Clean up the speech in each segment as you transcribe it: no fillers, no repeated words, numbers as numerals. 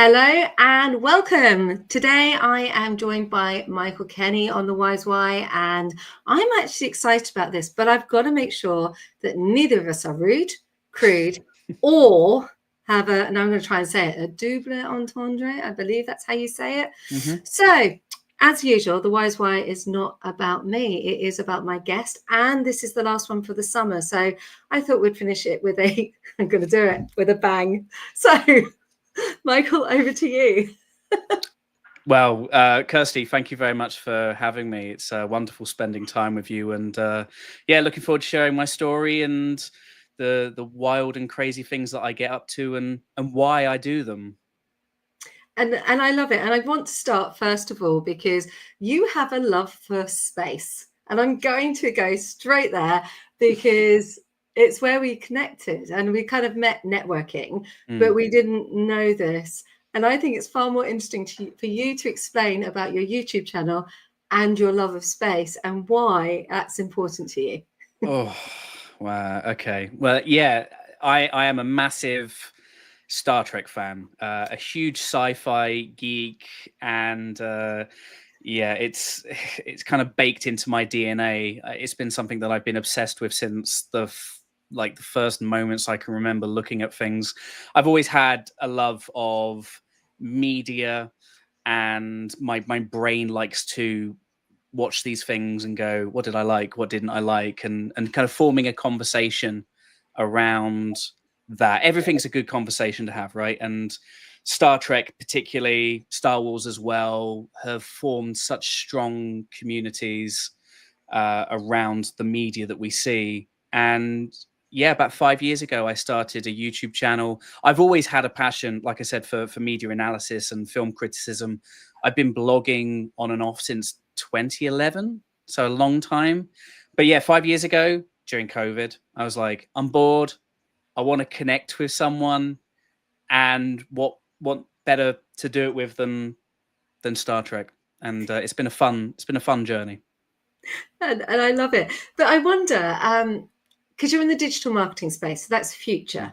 Hello and welcome. Today I am joined by Michael Kenny on the Wise Why, and I'm actually excited about this, but I've got to make sure that neither of us are rude, crude, or have and I'm going to try and say it, a double entendre. I believe that's how you say it. So, as usual, the Wise Why is not about me. It is about my guest, and this is the last one for the summer. So I thought we'd finish it with I'm going to do it with a bang. So Michael, over to you. Well, Kirsty, thank you very much for having me. It's wonderful spending time with you, and looking forward to sharing my story and the wild and crazy things that I get up to and why I do them. And I love it. And I want to start first of all because you have a love for space, and I'm going to go straight there because it's where we connected and we kind of met networking, but we didn't know this. And I think it's far more interesting for you to explain about your YouTube channel and your love of space and why that's important to you. Oh, wow. Okay. Well, yeah, I am a massive Star Trek fan, a huge sci-fi geek, and it's kind of baked into my DNA. It's been something that I've been obsessed with since the first moments I can remember looking at things. I've always had a love of media, and my brain likes to watch these things and go, what did I like? What didn't I like? And kind of forming a conversation around that. Everything's a good conversation to have, right? And Star Trek, particularly Star Wars as well, have formed such strong communities around the media that we see. And yeah, about 5 years ago, I started a YouTube channel. I've always had a passion, like I said, for media analysis and film criticism. I've been blogging on and off since 2011, so a long time. But yeah, 5 years ago, during COVID, I was like, I'm bored. I want to connect with someone, and what better to do it with than Star Trek? And it's been a fun journey. And I love it. But I wonder, because you're in the digital marketing space, so that's future.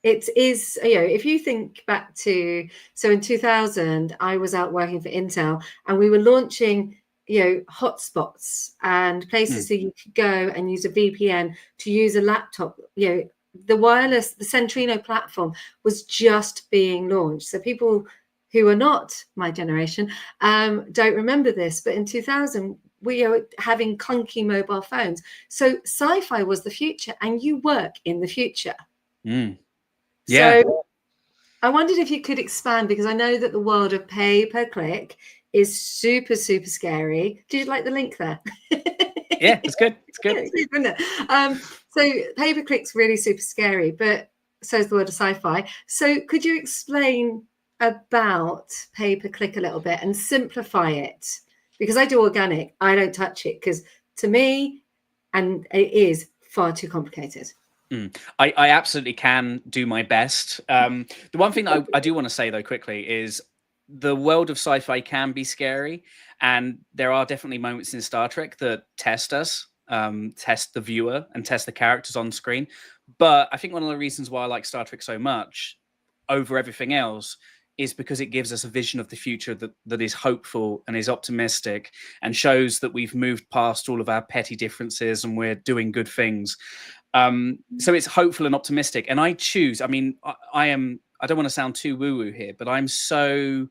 It is, if you think back to, so in 2000, I was out working for Intel and we were launching, hotspots and places that you could go and use a VPN to use a laptop. The wireless, the Centrino platform was just being launched. So people who are not my generation don't remember this, but in 2000, we are having clunky mobile phones. So Sci-Fi was the future, and you work in the future. Yeah. So I wondered if you could expand, because I know that the world of pay-per-click is super, super scary. Did you like the link there? Yeah, it's good. It's good. So pay-per-click's really super scary, but so is the word of sci-fi. So could you explain about pay-per-click a little bit and simplify it? Because I do organic, I don't touch it, because to me, and it is far too complicated. I absolutely can do my best. The one thing that I do want to say, though, quickly, is the world of sci-fi can be scary. And there are definitely moments in Star Trek that test us, test the viewer and test the characters on screen. But I think one of the reasons why I like Star Trek so much over everything else is because it gives us a vision of the future that is hopeful and is optimistic and shows that we've moved past all of our petty differences and we're doing good things. So it's hopeful and optimistic. And I choose, I don't want to sound too woo-woo here, but I'm so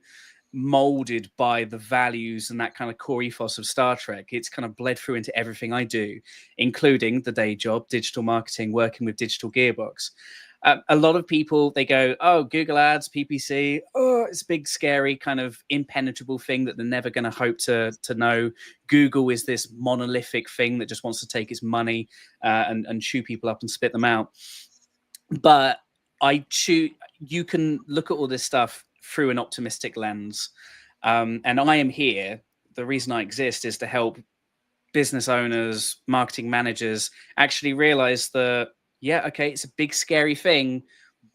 molded by the values and that kind of core ethos of Star Trek. It's kind of bled through into everything I do, including the day job, digital marketing, working with digital Gearbox. A lot of people, they go, oh, Google Ads, PPC, oh, it's a big, scary, kind of impenetrable thing that they're never going to hope to know. Google is this monolithic thing that just wants to take its money and chew people up and spit them out. But you can look at all this stuff through an optimistic lens. And I am here. The reason I exist is to help business owners, marketing managers actually realize that, yeah, okay, it's a big, scary thing,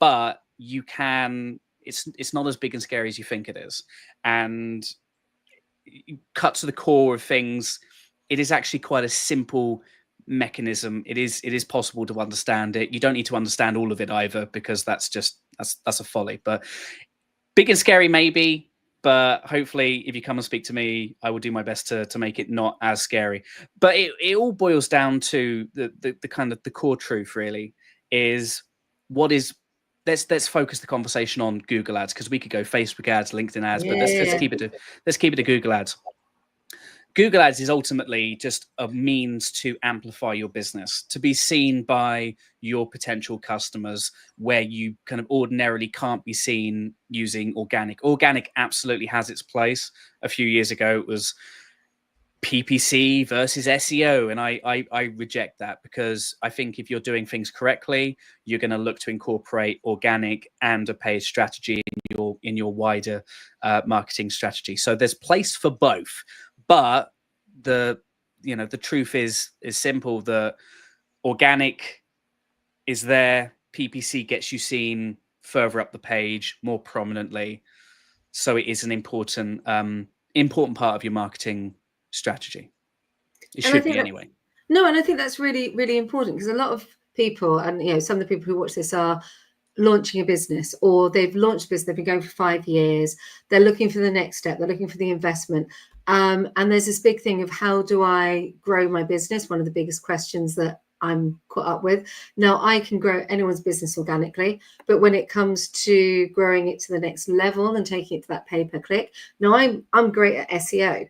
but it's not as big and scary as you think it is. And you cut to the core of things. It is actually quite a simple mechanism. It is possible to understand it. You don't need to understand all of it either, because that's a folly. But Big and scary, maybe, but hopefully if you come and speak to me, I will do my best to make it not as scary. But it all boils down to the kind of the core truth, really, is what is, let's focus the conversation on Google ads, because we could go Facebook ads, LinkedIn ads, but let's keep it to Google ads. Google ads is ultimately just a means to amplify your business, to be seen by your potential customers where you kind of ordinarily can't be seen using organic. Organic absolutely has its place. A few years ago, it was PPC versus SEO. And I reject that, because I think if you're doing things correctly, you're going to look to incorporate organic and a paid strategy in your wider marketing strategy. So there's place for both. But the truth is simple, that organic is there, PPC gets you seen further up the page, more prominently. So it is an important part of your marketing strategy. It should be anyway. No, and I think that's really, really important, because a lot of people, and some of the people who watch this are launching a business, or they've launched a business, they've been going for 5 years, they're looking for the next step, they're looking for the investment. And there's this big thing of, how do I grow my business? One of the biggest questions that I'm caught up with. Now, I can grow anyone's business organically, but when it comes to growing it to the next level and taking it to that pay-per-click, now I'm great at SEO,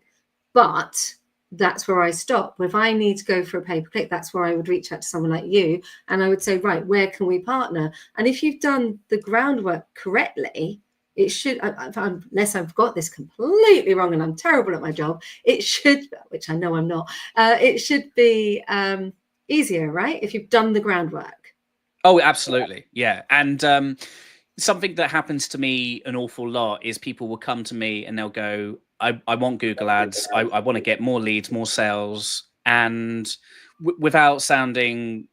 but that's where I stop. If I need to go for a pay-per-click, that's where I would reach out to someone like you, and I would say, right, where can we partner? And if you've done the groundwork correctly, it should, unless I've got this completely wrong and I'm terrible at my job, it should, which I know I'm not, it should be easier, right? If you've done the groundwork. Oh, absolutely. Yeah. And something that happens to me an awful lot is people will come to me and they'll go, I want Google ads. I want to get more leads, more sales. And without sounding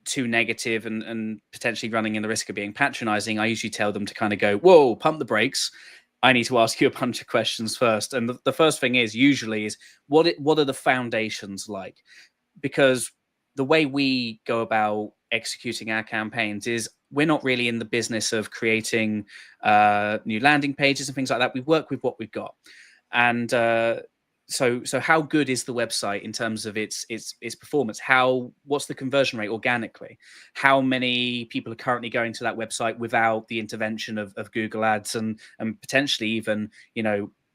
too negative and potentially running in the risk of being patronizing, I usually tell them to kind of go, whoa, pump the brakes. I need to ask you a bunch of questions first. And the first thing is what are the foundations like? Because the way we go about executing our campaigns is, we're not really in the business of creating new landing pages and things like that. We work with what we've got. And so how good is the website in terms of its performance? What's the conversion rate organically? How many people are currently going to that website without the intervention of Google ads and potentially even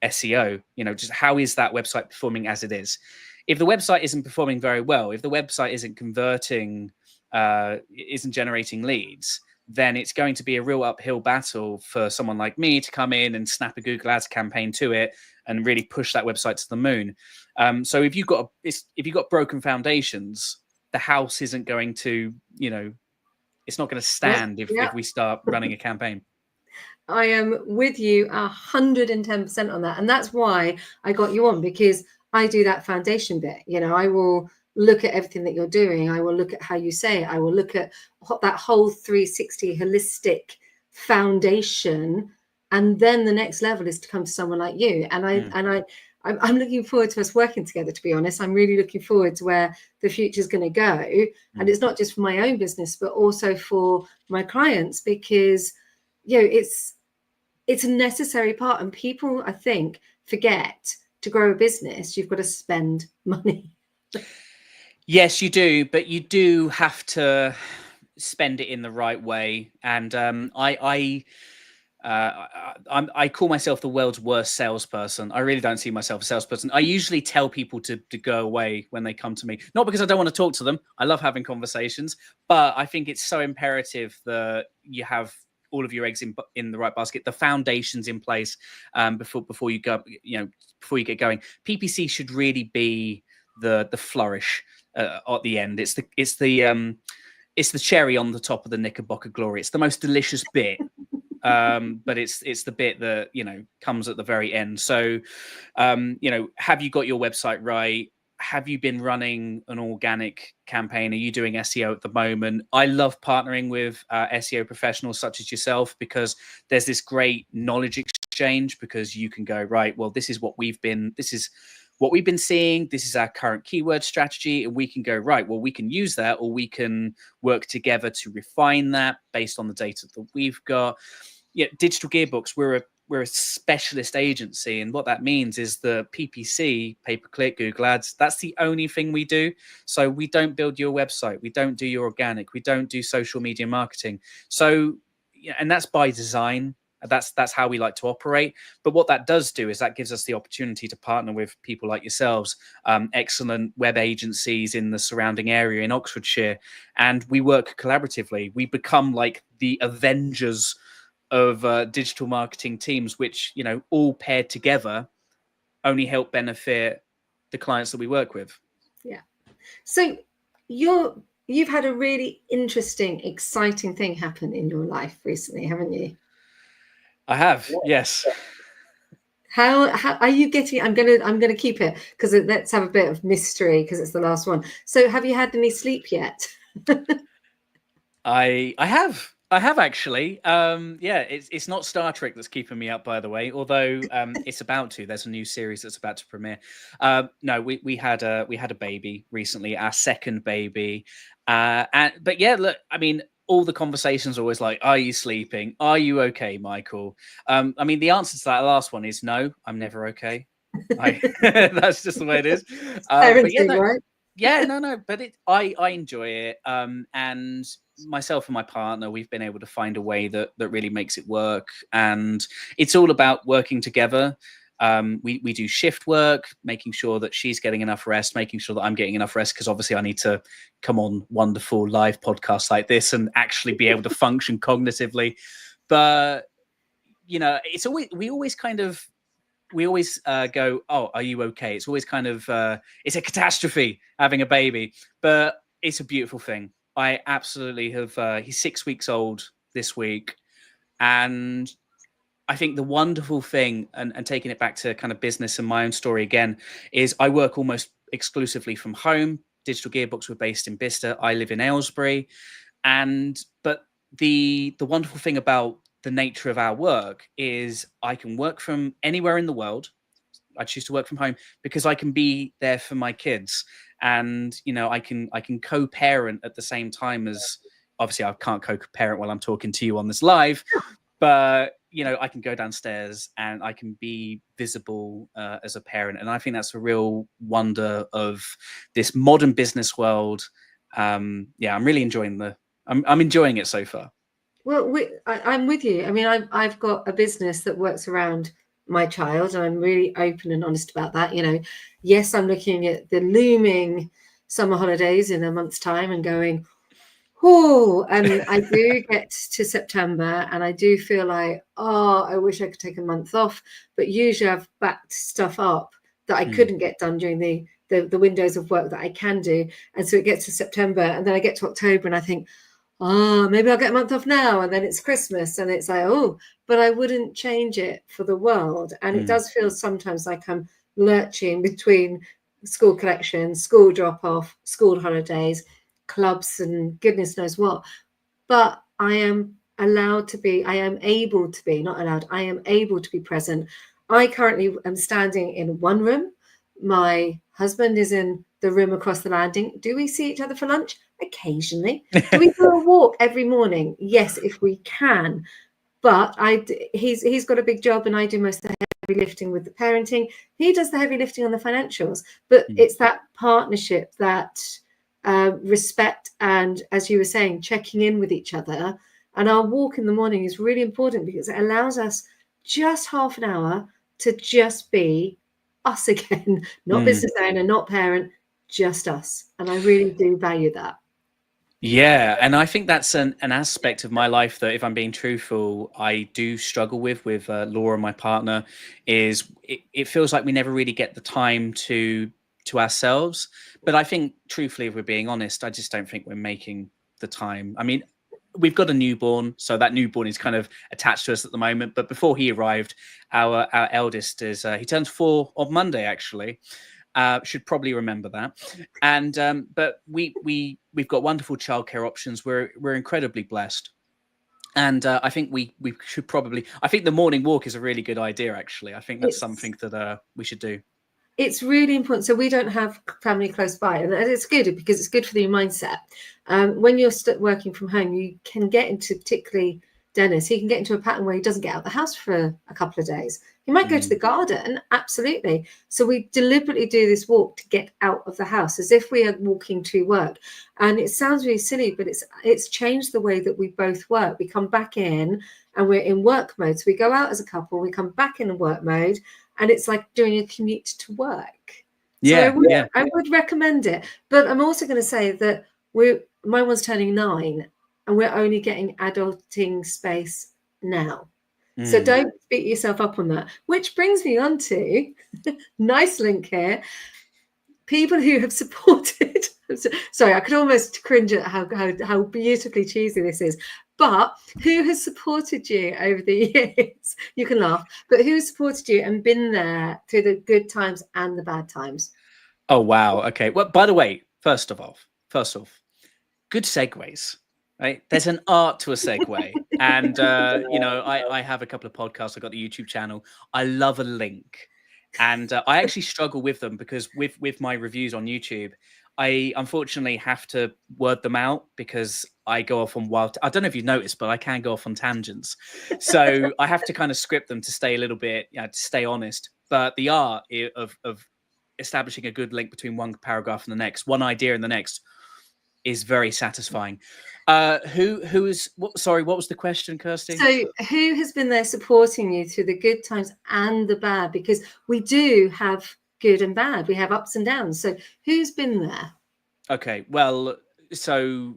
SEO? Just how is that website performing as it is? If the website isn't performing very well, if the website isn't converting, isn't generating leads, then it's going to be a real uphill battle for someone like me to come in and snap a Google Ads campaign to it and really push that website to the moon. So if you've got broken foundations, the house isn't going to, it's not going to stand if we start running a campaign. I am with you 110% on that. And that's why I got you on, because I do that foundation bit. I will look at everything that you're doing. I will look at how you say it. I will look at that whole 360 holistic foundation. And then the next level is to come to someone like you. And I'm looking forward to us working together, to be honest. I'm really looking forward to where the future is going to go. And it's not just for my own business, but also for my clients, because, it's a necessary part. And people, I think, forget to grow a business, you've got to spend money. Yes, you do, but you do have to spend it in the right way. And I call myself the world's worst salesperson. I really don't see myself as a salesperson. I usually tell people to go away when they come to me, not because I don't want to talk to them. I love having conversations, but I think it's so imperative that you have all of your eggs in the right basket, the foundations in place before you go, before you get going. PPC should really be the flourish at the end. It's the cherry on the top of the Knickerbocker glory. It's the most delicious bit, but it's the bit that comes at the very end. So have you got your website right? Have you been running an organic campaign? Are you doing SEO at the moment? I love partnering with SEO professionals such as yourself, because there's this great knowledge exchange, because you can go, right, well, this is what we've been seeing. This is our current keyword strategy. And we can go, right, well, we can use that, or we can work together to refine that based on the data that we've got. Digital Gearbox, we're a specialist agency, and what that means is the PPC, pay-per-click, Google Ads, that's the only thing we do. So we don't build your website, we don't do your organic, we don't do social media marketing. So, and that's by design. That's how we like to operate. But what that does do is that gives us the opportunity to partner with people like yourselves, excellent web agencies in the surrounding area in Oxfordshire, and we work collaboratively. We become like the Avengers of digital marketing teams, which, you know, all paired together only help benefit the clients that we work with. Yeah. So you've had a really interesting, exciting thing happen in your life recently, haven't you? I have, yes. How are you getting? I'm gonna keep it because let's have a bit of mystery because it's the last one. So have you had any sleep yet? I have actually. Yeah, it's not Star Trek that's keeping me up, by the way. Although it's about to. There's a new series that's about to premiere. No, we had a baby recently, our second baby. But yeah, look, I mean, all the conversations are always like, "Are you sleeping? Are you okay, Michael?" I mean, the answer to that last one is no. I'm never okay. That's just the way it is. But yeah, no, Right? yeah, no, but I enjoy it. And myself and my partner, we've been able to find a way that really makes it work, and it's all about working together. We do shift work, making sure that she's getting enough rest, making sure that I'm getting enough rest, because obviously I need to come on wonderful live podcasts like this and actually be able to function cognitively. But you know, it's always we always go, "Oh, are you okay?" It's always kind of it's a catastrophe having a baby, but it's a beautiful thing. I absolutely have. He's 6 weeks old this week, and I think the wonderful thing, and taking it back to kind of business and my own story again, is I work almost exclusively from home. Digital Gearbox, we're based in Bicester. I live in Aylesbury, but the wonderful thing about the nature of our work is I can work from anywhere in the world. I choose to work from home because I can be there for my kids, and you know, I can co-parent at the same time as, obviously I can't co-parent while I'm talking to you on this live, but you know, I can go downstairs and I can be visible as a parent, and I think that's a real wonder of this modern business world. Yeah, I'm really enjoying I'm enjoying it so far. Well, I'm with you. I mean, I've got a business that works around my child, and I'm really open and honest about that. You know, yes, I'm looking at the looming summer holidays in a month's time and going, oh, and I do get to September and I do feel like, oh, I wish I could take a month off. But usually I've backed stuff up that I couldn't get done during the windows of work that I can do. And so it gets to September, and then I get to October and I think, oh, maybe I'll get a month off now. And then it's Christmas and it's like, oh, but I wouldn't change it for the world. And it does feel sometimes like I'm lurching between school collections, school drop off, school holidays, clubs, and goodness knows what. But I am able to be, not allowed, I am able to be present. I currently am standing in one room. My husband is in the room across the landing. Do we see each other for lunch? Occasionally. Do we do a walk every morning? Yes, if we can. But he's got a big job, and I do most of the heavy lifting with the parenting. He does the heavy lifting on the financials. But it's that partnership, that respect, and as you were saying, checking in with each other. And our walk in the morning is really important because it allows us just half an hour to just be us again, not business owner, not parent, just us. And I really do value that. Yeah, and I think that's an aspect of my life that, if I'm being truthful, I do struggle with Laura, my partner. Is it feels like we never really get the time to ourselves. But I think, truthfully, if we're being honest, I just don't think we're making the time. I mean, we've got a newborn, so that newborn is kind of attached to us at the moment. But before he arrived, our eldest is he turns 4 on Monday, actually. Should probably remember that. And but we've got wonderful childcare options. We're incredibly blessed. And I think we should probably, I think the morning walk is a really good idea, actually. I think that's something that we should do. It's really important. So we don't have family close by, and it's good because it's good for the mindset. When you're working from home, you can get into particularly Dennis, he can get into a pattern where he doesn't get out of the house for a couple of days. He might go to the garden, absolutely. So we deliberately do this walk to get out of the house as if we are walking to work. And it sounds really silly, but it's changed the way that we both work. We come back in and we're in work mode. So we go out as a couple, we come back in work mode, and it's like doing a commute to work. Yeah, so I would recommend it. But I'm also going to say that my one's turning 9, and we're only getting adulting space now. So don't beat yourself up on that. Which brings me on to nice link here. People who have supported. Sorry, I could almost cringe at how beautifully cheesy this is. But who has supported you over the years? You can laugh, but who has supported you and been there through the good times and the bad times? Oh wow. Okay. Well, by the way, first off, good segues. Right, there's an art to a segue, and I have a couple of podcasts. I've got the YouTube channel. I love a link, and I actually struggle with them because with my reviews on YouTube, I unfortunately have to word them out because I go off on wild. I don't know if you've noticed, but I can go off on tangents, so I have to kind of script them to stay a little bit, to stay honest. But the art of establishing a good link between one paragraph and the next, one idea and the next, is very satisfying. Who is what? Sorry, what was the question, Kirsty? So who has been there supporting you through the good times and the bad? Because we do have good and bad. We have ups and downs. So who's been there? Okay, well, so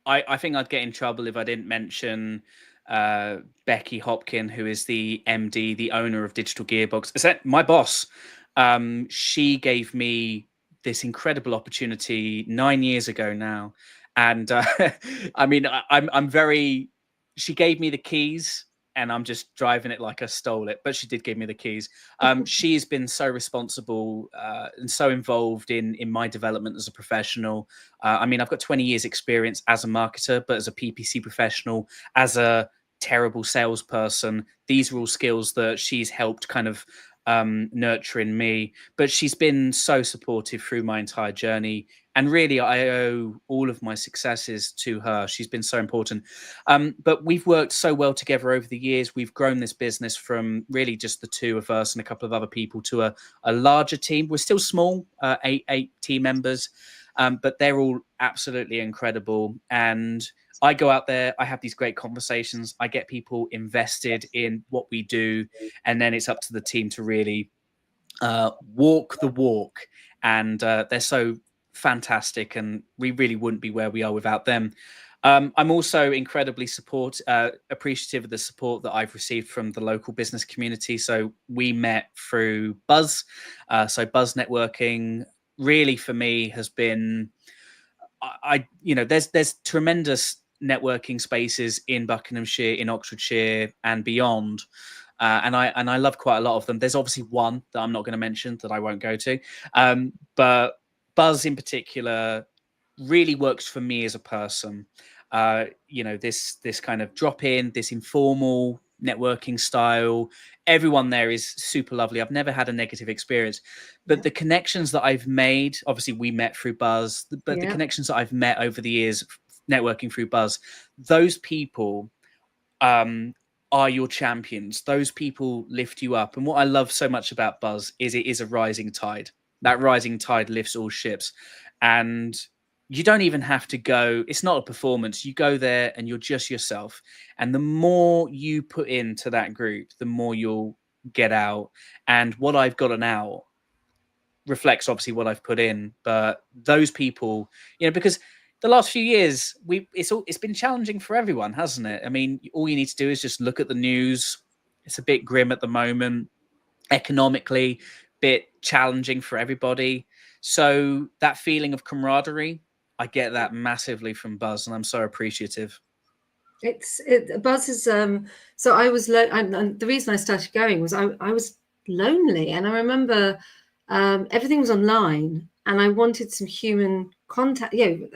I think I'd get in trouble if I didn't mention Becky Hopkin, who is the MD, the owner of Digital Gearbox. Is that my boss? She gave me this incredible opportunity 9 years ago now. And I mean, I'm very, she gave me the keys and I'm just driving it like I stole it, but she did give me the keys. She's been so responsible and so involved in my development as a professional. I mean, I've got 20 years experience as a marketer, but as a PPC professional, as a terrible salesperson, these are all skills that she's helped kind of nurture in me. But she's been so supportive through my entire journey. And really, I owe all of my successes to her. She's been so important. But we've worked so well together over the years. We've grown this business from really just the two of us and a couple of other people to a larger team. We're still small, eight team members, but they're all absolutely incredible. And I go out there, I have these great conversations. I get people invested in what we do. And then it's up to the team to really walk the walk. And they're so fantastic, and we really wouldn't be where we are without them. I'm also incredibly appreciative of the support that I've received from the local business community. So we met through Buzz. So Buzz networking really for me has been, there's tremendous networking spaces in Buckinghamshire, in Oxfordshire and beyond. And I love quite a lot of them. There's obviously one that I'm not going to mention that I won't go to. But Buzz in particular really works for me as a person. This kind of drop in, this informal networking style. Everyone there is super lovely. I've never had a negative experience, but the connections that I've made, obviously we met through Buzz, but the connections that I've met over the years networking through Buzz, those people are your champions. Those people lift you up. And what I love so much about Buzz is it is a rising tide. That rising tide lifts all ships. And you don't even have to go. It's not a performance. You go there and you're just yourself. And the more you put into that group, the more you'll get out. And what I've gotten out reflects obviously what I've put in. But those people, because the last few years, it's been challenging for everyone, hasn't it? I mean, all you need to do is just look at the news. It's a bit grim at the moment, economically, bit challenging for everybody. So that feeling of camaraderie, I get that massively from Buzz, and I'm so appreciative. Buzz is so I was and the reason I started going was I was lonely, and I remember everything was online, and I wanted some human contact. And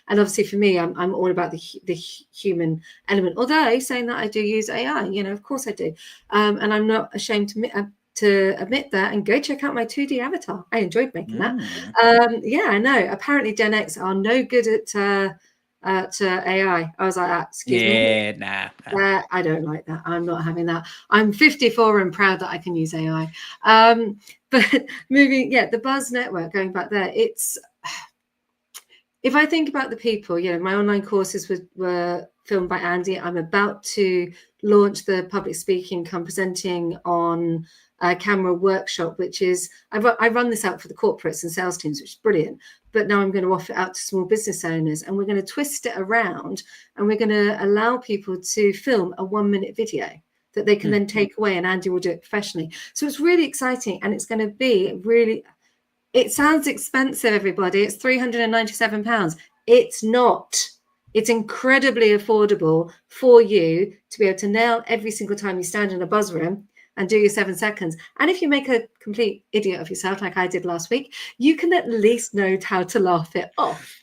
obviously for me, I'm all about the human element. Although saying that, I do use AI. Of course I do, and I'm not ashamed to admit that. And go check out my 2D avatar. I enjoyed making that. I know. Apparently Gen X are no good at to AI. I was like, excuse me. Yeah, nah. I don't like that. I'm not having that. I'm 54 and proud that I can use AI. But the Buzz Network, going back there, it's, if I think about the people, my online courses were filmed by Andy. I'm about to launch the public speaking, come presenting on a camera workshop, which is, I run this out for the corporates and sales teams, which is brilliant. But now I'm going to offer it out to small business owners, and we're going to twist it around, and we're going to allow people to film a 1-minute video that they can then take away, and Andy will do it professionally. So it's really exciting, and it's going to be really, it sounds expensive, everybody. It's £397. It's not. It's incredibly affordable for you to be able to nail every single time you stand in a buzz room and do your 7 seconds. And if you make a complete idiot of yourself, like I did last week, you can at least know how to laugh it off.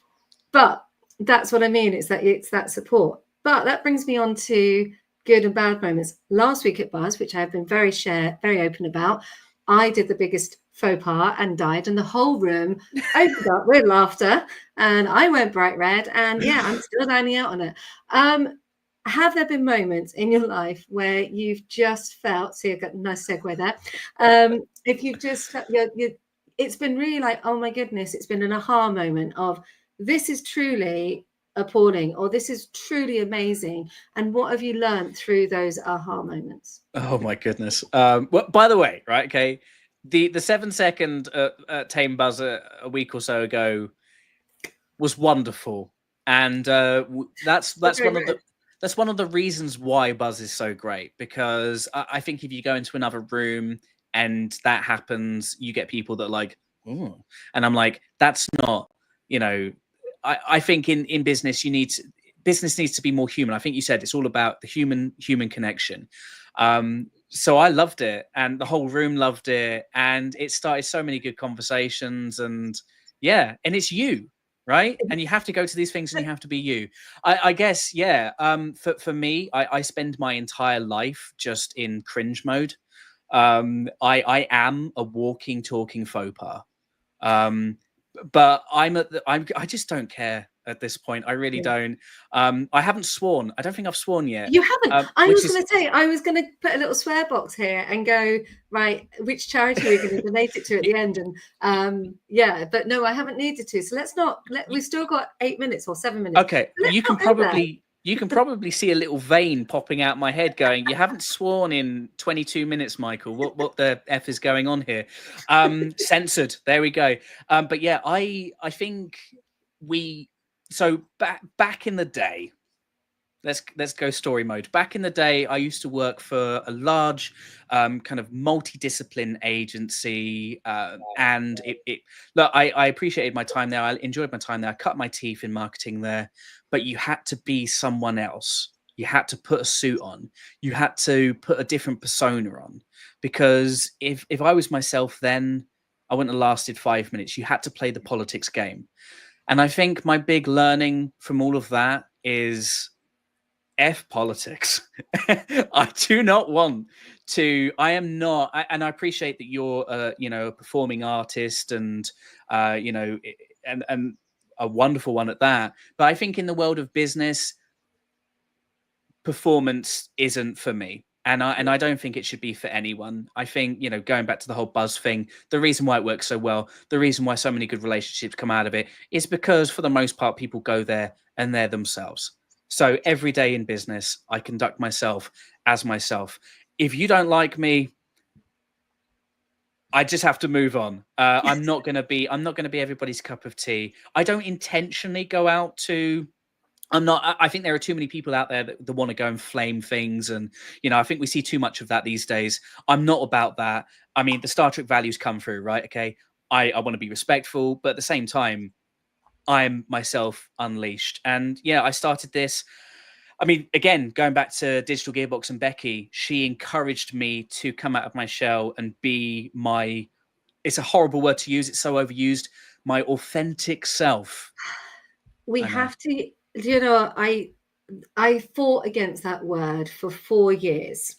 But that's what I mean. It's that support. But that brings me on to good and bad moments. Last week at Buzz, which I've been very open about, I did the biggest faux pas and died, and the whole room opened up with laughter, and I went bright red, and I'm still dining out on it. Have there been moments in your life where you've just felt, see, I've got a nice segue there. If you've just felt, it's been really like, oh my goodness, it's been an aha moment of, this is truly appalling, or this is truly amazing. And what have you learned through those aha moments? Oh my goodness. Well, by the way, right, okay, the 7-second tame buzz a week or so ago was wonderful, and that's one of the reasons why Buzz is so great, because I think if you go into another room and that happens, you get people that are like, ooh. And I'm like, that's not, I think in business, business needs to be more human. I think you said it's all about the human connection. So I loved it, and the whole room loved it, and it started so many good conversations, and and it's you. Right. And you have to go to these things and you have to be you. I guess, for me, I spend my entire life just in cringe mode. I am a walking, talking faux pas. But I just don't care at this point. I really don't. I haven't sworn. I don't think I've sworn yet. You haven't. I was going to say, I was going to put a little swear box here and go, right, which charity we're going to donate it to at the end. And but no, I haven't needed to. So we've still got 8 minutes or 7 minutes. Okay. You can probably see a little vein popping out my head going, you haven't sworn in 22 minutes, Michael. What the F is going on here? Censored. There we go. But yeah, I think so back in the day, let's go story mode. Back in the day, I used to work for a large kind of multidiscipline agency, and look, I appreciated my time there. I enjoyed my time there. I cut my teeth in marketing there, but you had to be someone else. You had to put a suit on. You had to put a different persona on, because if I was myself then, I wouldn't have lasted 5 minutes. You had to play the politics game. And I think my big learning from all of that is F politics. I do not want to, I am not, and I appreciate that you're, a performing artist and, and a wonderful one at that. But I think in the world of business, performance isn't for me. And I don't think it should be for anyone. I think, going back to the whole Buzz thing, the reason why it works so well, the reason why so many good relationships come out of it is because for the most part, people go there and they're themselves. So every day in business, I conduct myself as myself. If you don't like me, I just have to move on. I'm not going to be everybody's cup of tea. I don't intentionally go out to, I think there are too many people out there that want to go and flame things. And, I think we see too much of that these days. I'm not about that. I mean, the Star Trek values come through, right? Okay. I want to be respectful, but at the same time, I'm myself unleashed. And I started this. I mean, again, going back to Digital Gearbox and Becky, she encouraged me to come out of my shell and be it's a horrible word to use. It's so overused. My authentic self. We have to, I fought against that word for 4 years.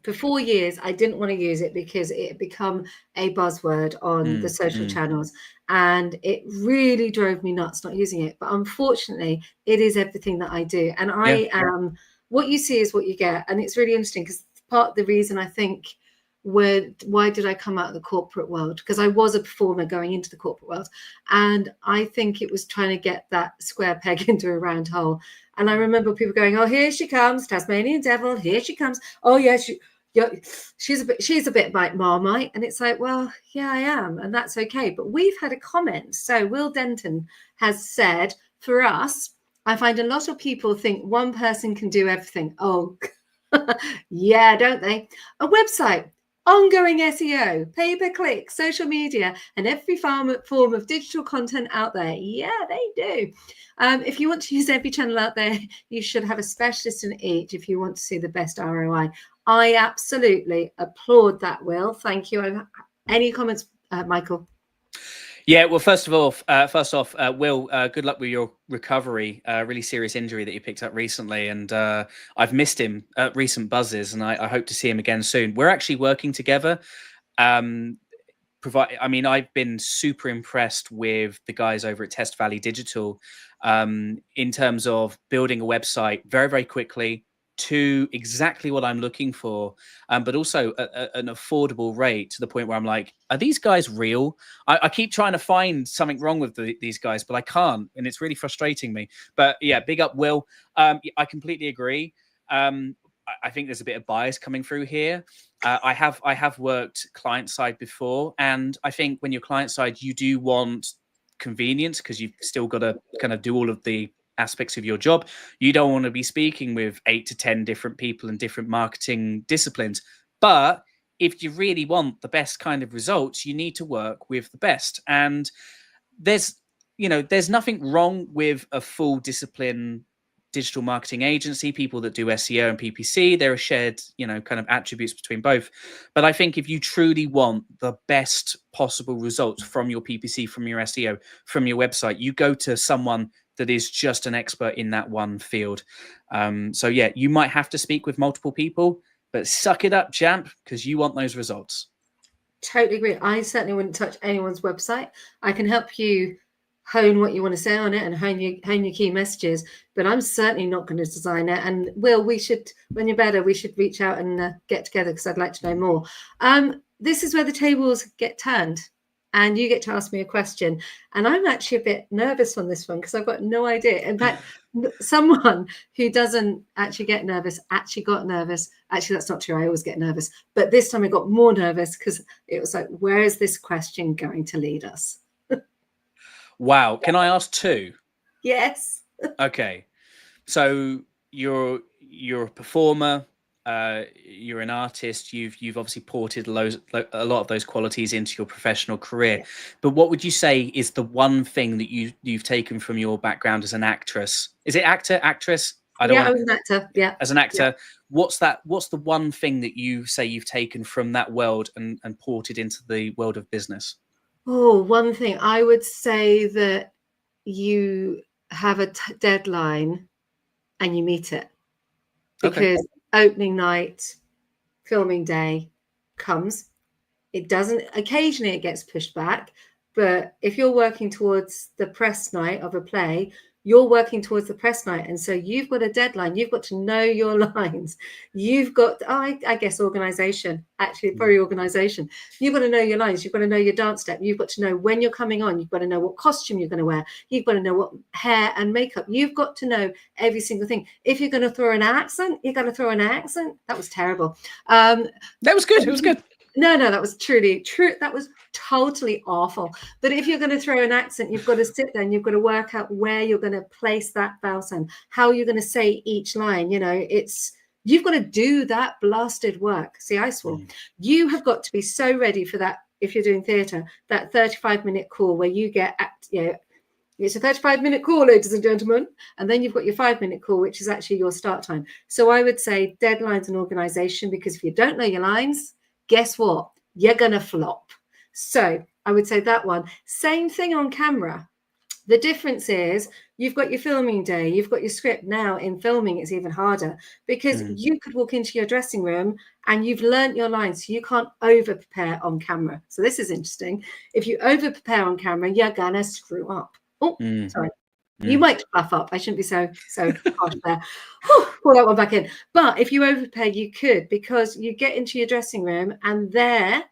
for 4 years, I didn't want to use it because it had become a buzzword on the social channels, and it really drove me nuts not using it. But unfortunately, it is everything that I do, and I am. What you see is what you get, and it's really interesting because part of the reason I think why did I come out of the corporate world, because I was a performer going into the corporate world, and I think it was trying to get that square peg into a round hole. And I remember people going, "Oh, here she comes, Tasmanian devil, here she comes. Oh yeah, she's a bit like Marmite." And it's like, well, yeah, I am, and that's okay. But we've had a comment. So Will Denton has said, for us, I find a lot of people think one person can do everything. Oh yeah, don't they? A website, ongoing SEO, pay-per-click, social media, and every form of digital content out there. Yeah, they do. If you want to use every channel out there, you should have a specialist in each if you want to see the best ROI. I absolutely applaud that, Will. Thank you. Any comments, Michael? Yeah, well, first off, Will, good luck with your recovery. Really serious injury that you picked up recently, and I've missed him at recent buzzes, and I hope to see him again soon. We're actually working together. I mean, I've been super impressed with the guys over at Test Valley Digital in terms of building a website very, very quickly to exactly what I'm looking for, but also an affordable rate, to the point where I'm like, are these guys real? I keep trying to find something wrong with these guys, but I can't, and it's really frustrating me. But yeah, big up, Will. I completely agree. I think there's a bit of bias coming through here. I have worked client side before, and I think when you're client side, you do want convenience because you've still got to kind of do all of the aspects of your job. You don't want to be speaking with 8 to 10 different people in different marketing disciplines. But if you really want the best kind of results, you need to work with the best. And there's nothing wrong with a full discipline digital marketing agency, people that do SEO and PPC. There are shared, kind of attributes between both. But I think if you truly want the best possible results from your PPC, from your SEO, from your website, you go to someone that is just an expert in that one field. So yeah, you might have to speak with multiple people, but suck it up, champ, because you want those results. Totally agree. I certainly wouldn't touch anyone's website. I can help you hone what you want to say on it and hone your key messages, but I'm certainly not going to design it. And Will, we should, when you're better, we should reach out and get together, because I'd like to know more. This is where the tables get turned, and you get to ask me a question. And I'm actually a bit nervous on this one because I've got no idea. In fact, someone who doesn't actually get nervous actually got nervous. Actually, that's not true. I always get nervous. But this time I got more nervous because it was like, where is this question going to lead us? Wow. Can I ask two? Yes. Okay. So you're a performer. You're an artist. You've obviously ported a lot of those qualities into your professional career. Yeah. But what would you say is the one thing that you've taken from your background as an actress? Is it actress? I was an actor. Yeah. As an actor, what's the one thing that you say you've taken from that world and ported into the world of business? Oh, one thing I would say, that you have a deadline and you meet it, because opening night, filming day comes. It doesn't, occasionally it gets pushed back, but if you're working towards the press night of a play, you're working towards the press night. And so you've got a deadline. You've got to know your lines. You've got, I guess, organization, actually, probably organization. You've got to know your lines. You've got to know your dance step. You've got to know when you're coming on. You've got to know what costume you're going to wear. You've got to know what hair and makeup. You've got to know every single thing. If you're going to throw an accent, you've got to throw an accent. That was terrible. That was good. It was good. No, that was truly true. That was totally awful. But if you're going to throw an accent, you've got to sit there and you've got to work out where you're going to place that vowel sound, how you're going to say each line. You've got to do that blasted work. See, I swore. You have got to be so ready for that. If you're doing theatre, that 35-minute call where you get, it's a 35-minute call, ladies and gentlemen. And then you've got your 5-minute call, which is actually your start time. So I would say deadlines and organization, because if you don't know your lines, guess what? You're going to flop. So I would say that one. Same thing on camera. The difference is you've got your filming day, you've got your script. Now in filming, it's even harder because you could walk into your dressing room and you've learnt your lines, so you can't over prepare on camera. So this is interesting. If you over prepare on camera, you're gonna screw up. Oh, sorry. You might fluff up. I shouldn't be so harsh there. Pull that one back in. But if you over prepare, you could, because you get into your dressing room and there,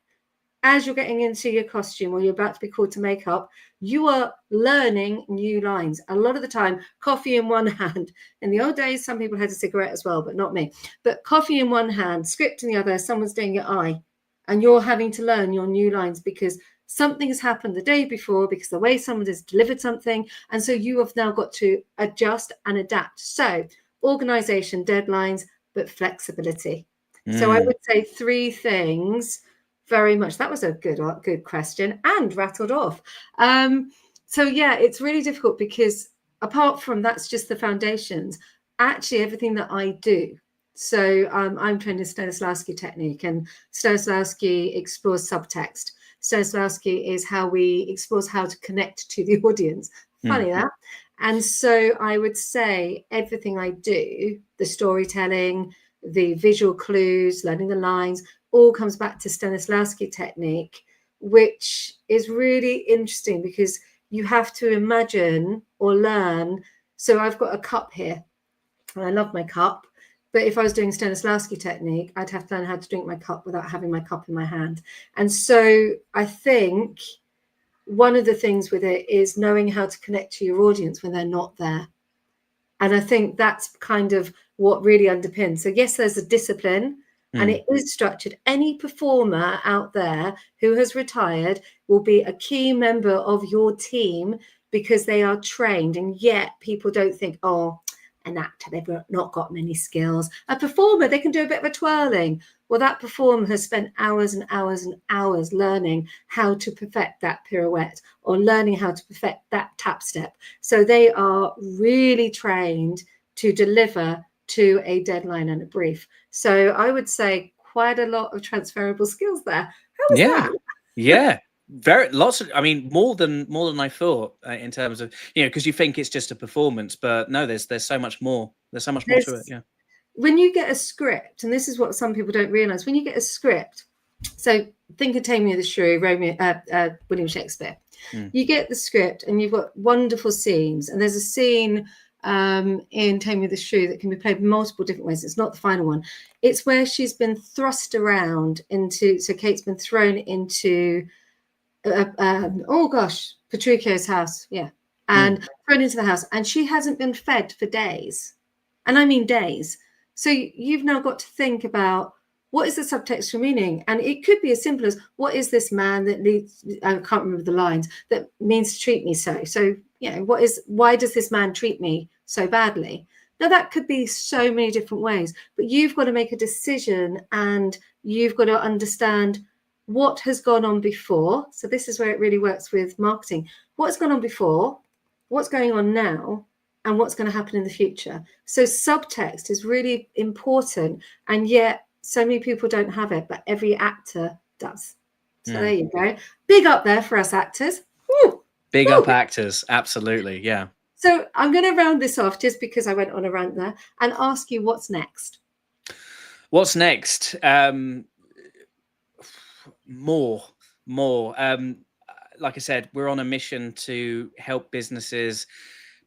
as you're getting into your costume or you're about to be called to makeup, you are learning new lines. A lot of the time, coffee in one hand. In the old days, some people had a cigarette as well, but not me. But coffee in one hand, script in the other, someone's doing your eye, and you're having to learn your new lines because something has happened the day before, because the way someone has delivered something. And so you have now got to adjust and adapt. So organization, deadlines, but flexibility. So I would say 3 things. Very much. That was a good question and rattled off. So yeah, it's really difficult because apart from that's just the foundations, actually everything that I do. So I'm trained in Stanislavski technique, and Stanislavski explores subtext. Stanislavski is how we explores how to connect to the audience. Funny that. And so I would say everything I do, the storytelling, the visual clues, learning the lines, all comes back to Stanislavski technique, which is really interesting because you have to imagine or learn. So I've got a cup here, and I love my cup. But if I was doing Stanislavski technique, I'd have to learn how to drink my cup without having my cup in my hand. And so I think one of the things with it is knowing how to connect to your audience when they're not there. And I think that's kind of what really underpins. So yes, there's a discipline and it is structured. Any performer out there who has retired will be a key member of your team because they are trained. And yet people don't think, oh, an actor, they've not got many skills. A performer, they can do a bit of a twirling. Well, that performer has spent hours and hours and hours learning how to perfect that pirouette or learning how to perfect that tap step. So they are really trained to deliver to a deadline and a brief. So I would say quite a lot of transferable skills there. How was that? Yeah. Very lots of, I mean, more than I thought in terms of, because you think it's just a performance, but no, there's so much more. There's so much more to it. Yeah. When you get a script, and this is what some people don't realize, when you get a script, so think of Taming of the Shrew, William Shakespeare. You get the script and you've got wonderful scenes, and there's a scene in Taming of the Shrew that can be played multiple different ways. It's not the final one. It's where she's been thrust around into, so Kate's been thrown into Petruchio's house, and thrown into the house, and she hasn't been fed for days, and I mean days. So you've now got to think about what is the subtextual meaning, and it could be as simple as what is this man that leads, I can't remember the lines, that means to treat me so. So why does this man treat me so badly? Now that could be so many different ways, but you've got to make a decision and you've got to understand what has gone on before. So this is where it really works with marketing. What's gone on before, what's going on now, and what's going to happen in the future. So subtext is really important, and yet so many people don't have it, but every actor does. So there you go. Big up there for us actors. Woo! Big up actors. Absolutely. Yeah. So I'm going to round this off just because I went on a rant there and ask you what's next. What's next? More. Like I said, we're on a mission to help businesses,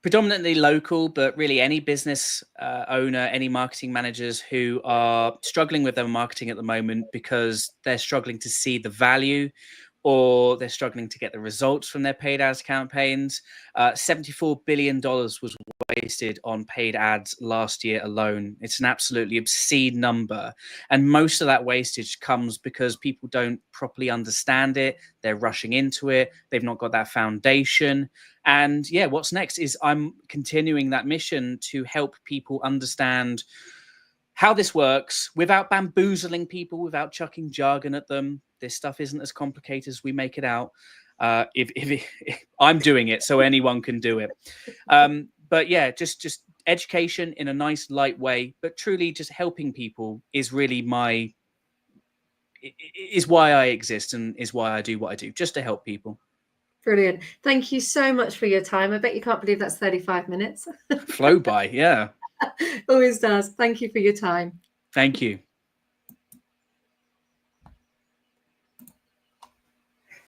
predominantly local, but really any business owner, any marketing managers who are struggling with their marketing at the moment because they're struggling to see the value or they're struggling to get the results from their paid ads campaigns. $74 billion was wasted on paid ads last year alone. It's an absolutely obscene number. And most of that wastage comes because people don't properly understand it. They're rushing into it. They've not got that foundation. And yeah, what's next is I'm continuing that mission to help people understand how this works without bamboozling people, without chucking jargon at them. This stuff isn't as complicated as we make it out. If I'm doing it, so anyone can do it. But yeah, just education in a nice, light way, but truly just helping people is really is why I exist and is why I do what I do, just to help people. Brilliant. Thank you so much for your time. I bet you can't believe that's 35 minutes. Flow by, yeah. Always does. Thank you for your time. Thank you.